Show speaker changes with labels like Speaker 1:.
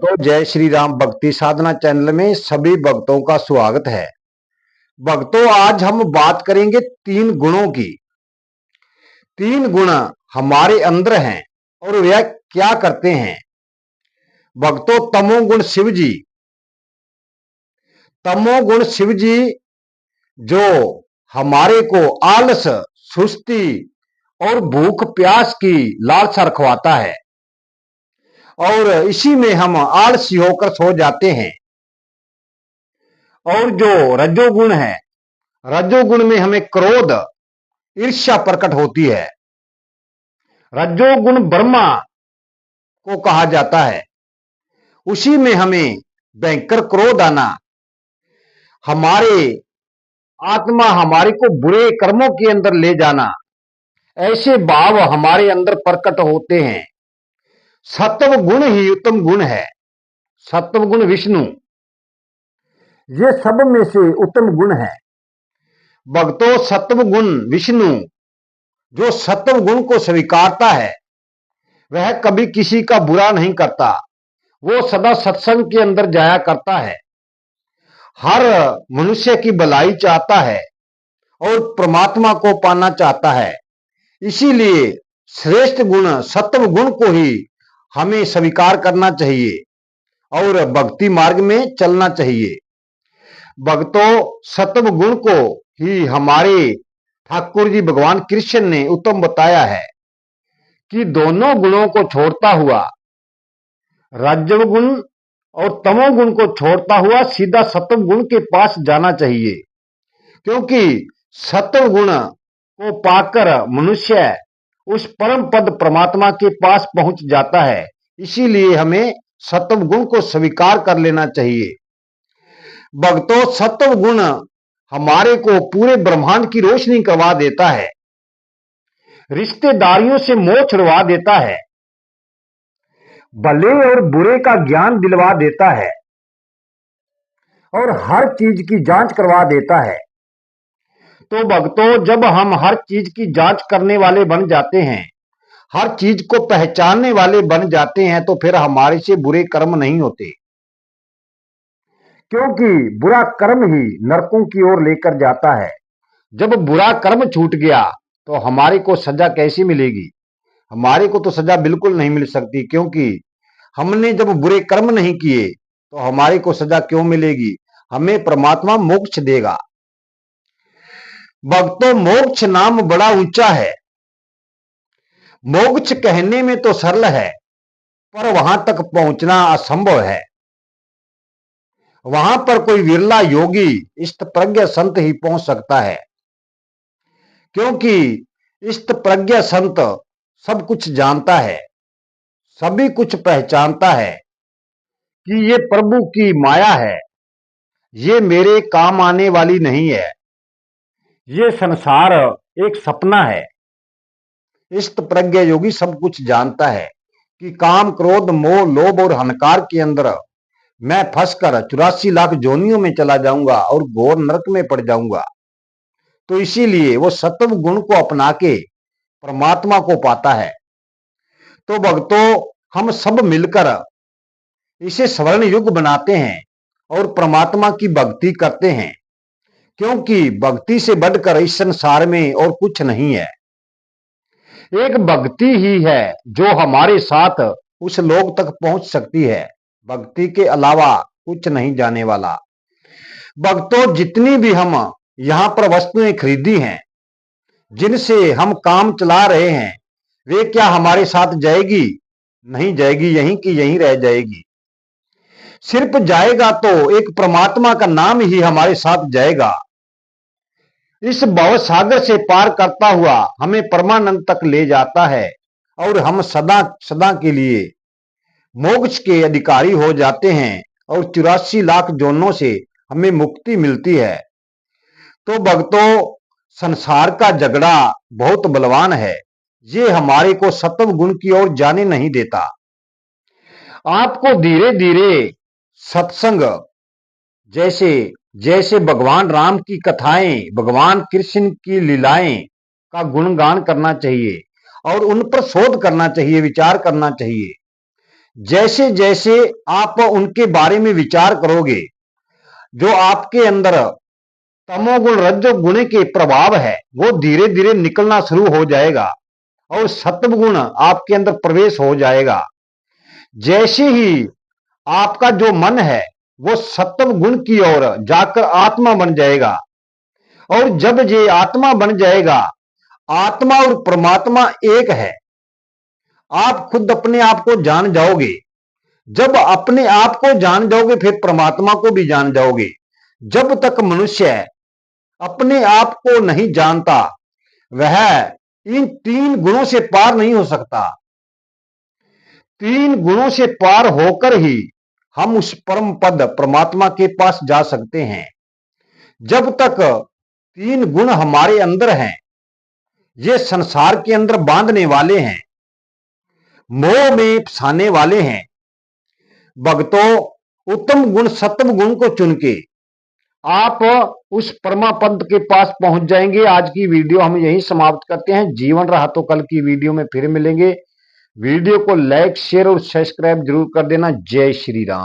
Speaker 1: भक्तों, जय श्री राम भक्ति साधना चैनल में सभी भक्तों का स्वागत है। भक्तों, आज हम बात करेंगे तीन गुणों की। तीन गुण हमारे अंदर हैं और वह क्या करते हैं। भक्तों, तमोगुण शिव जी। तमोगुण शिव जी जो हमारे को आलस, सुस्ती और भूख प्यास की लालसा रखवाता है और इसी में हम आलसी होकर सो जाते हैं। और जो रजोगुण है, रजोगुण में हमें क्रोध, ईर्ष्या प्रकट होती है। रजोगुण ब्रह्मा को कहा जाता है। उसी में हमें भयंकर क्रोध आना, हमारे आत्मा हमारे को बुरे कर्मों के अंदर ले जाना, ऐसे भाव हमारे अंदर प्रकट होते हैं। सत्व गुण ही उत्तम गुण है। सत्व गुण विष्णु, ये सब में से उत्तम गुण है। भक्तों, सत्व गुण विष्णु जो सत्व गुण को स्वीकारता है वह कभी किसी का बुरा नहीं करता। वो सदा सत्संग के अंदर जाया करता है, हर मनुष्य की भलाई चाहता है और परमात्मा को पाना चाहता है। इसीलिए श्रेष्ठ गुण सत्व गुण को ही हमें स्वीकार करना चाहिए और भक्ति मार्ग में चलना चाहिए। भक्तों, सत्व गुण को ही हमारे ठाकुर जी भगवान कृष्ण ने उत्तम बताया है कि दोनों गुणों को छोड़ता हुआ, रजोगुण गुण और तमोगुण को छोड़ता हुआ सीधा सत्व गुण के पास जाना चाहिए, क्योंकि सत्व गुण को पाकर मनुष्य उस परम पद परमात्मा के पास पहुंच जाता है। इसीलिए हमें सत्व गुण को स्वीकार कर लेना चाहिए। भक्तों, सत्व गुण हमारे को पूरे ब्रह्मांड की रोशनी करवा देता है, रिश्तेदारियों से मोह छुड़वा देता है, भले और बुरे का ज्ञान दिलवा देता है और हर चीज की जांच करवा देता है। तो भक्तों, जब हम हर चीज की जांच करने वाले बन जाते हैं, हर चीज को पहचानने वाले बन जाते हैं, तो फिर हमारे से बुरे कर्म नहीं होते, क्योंकि बुरा कर्म ही नरकों की ओर लेकर जाता है। जब बुरा कर्म छूट गया तो हमारे को सजा कैसी मिलेगी? हमारे को तो सजा बिल्कुल नहीं मिल सकती, क्योंकि हमने जब बुरे कर्म नहीं किए तो हमारे को सजा क्यों मिलेगी? हमें परमात्मा मोक्ष देगा। भक्तों, मोक्ष नाम बड़ा ऊंचा है। मोक्ष कहने में तो सरल है, पर वहां तक पहुंचना असंभव है। वहां पर कोई विरला योगी, इष्टप्रज्ञ संत ही पहुंच सकता है, क्योंकि इष्टप्रज्ञ संत सब कुछ जानता है, सभी कुछ पहचानता है कि ये प्रभु की माया है, ये मेरे काम आने वाली नहीं है, ये संसार एक सपना है। इष्टप्रज्ञ योगी सब कुछ जानता है कि काम, क्रोध, मोह, लोभ और अहंकार के अंदर मैं फंसकर 84 लाख जोनियों में चला जाऊंगा और घोर नरक में पड़ जाऊंगा। तो इसीलिए वो सत्व गुण को अपना के परमात्मा को पाता है। तो भक्तों, हम सब मिलकर इसे स्वर्ण युग बनाते हैं और परमात्मा की भक्ति करते हैं, क्योंकि भक्ति से बढ़कर इस संसार में और कुछ नहीं है। एक भक्ति ही है जो हमारे साथ उस लोक तक पहुंच सकती है। भक्ति के अलावा कुछ नहीं जाने वाला। भक्तों, जितनी भी हम यहां पर वस्तुएं खरीदी हैं, जिनसे हम काम चला रहे हैं, वे क्या हमारे साथ जाएगी? नहीं जाएगी, यहीं की यहीं रह जाएगी। सिर्फ जाएगा तो एक परमात्मा का नाम ही हमारे साथ जाएगा। इस भव सागर से पार करता हुआ हमें परमानंद तक ले जाता है और हम सदा सदा के लिए मोक्ष के अधिकारी हो जाते हैं और 84 लाख जोनों से हमें मुक्ति मिलती है। तो भक्तों, संसार का झगड़ा बहुत बलवान है, ये हमारे को सत्व गुण की ओर जाने नहीं देता। आपको धीरे धीरे सत्संग, जैसे जैसे भगवान राम की कथाएं, भगवान कृष्ण की लीलाएं का गुणगान करना चाहिए और उन पर शोध करना चाहिए, विचार करना चाहिए। जैसे जैसे आप उनके बारे में विचार करोगे, जो आपके अंदर तमोगुण रजोगुण के प्रभाव है वो धीरे धीरे निकलना शुरू हो जाएगा और सत्व गुण आपके अंदर प्रवेश हो जाएगा। जैसे ही आपका जो मन है वो सत्व गुण की ओर जाकर आत्मा बन जाएगा, और जब ये आत्मा बन जाएगा, आत्मा और परमात्मा एक है, आप खुद अपने आप को जान जाओगे। जब अपने आप को जान जाओगे फिर परमात्मा को भी जान जाओगे। जब तक मनुष्य अपने आप को नहीं जानता वह इन 3 गुणों से पार नहीं हो सकता। 3 गुणों से पार होकर ही हम उस परम पद परमात्मा के पास जा सकते हैं। जब तक 3 गुण हमारे अंदर हैं, ये संसार के अंदर बांधने वाले हैं, मोह में फंसाने वाले हैं। भक्तों, उत्तम गुण सत्व गुण को चुन के आप उस परमा पद के पास पहुंच जाएंगे। आज की वीडियो हम यहीं समाप्त करते हैं। जीवन रहा तो कल की वीडियो में फिर मिलेंगे। वीडियो को लाइक शेयर और सब्सक्राइब जरूर कर देना। जय श्री राम।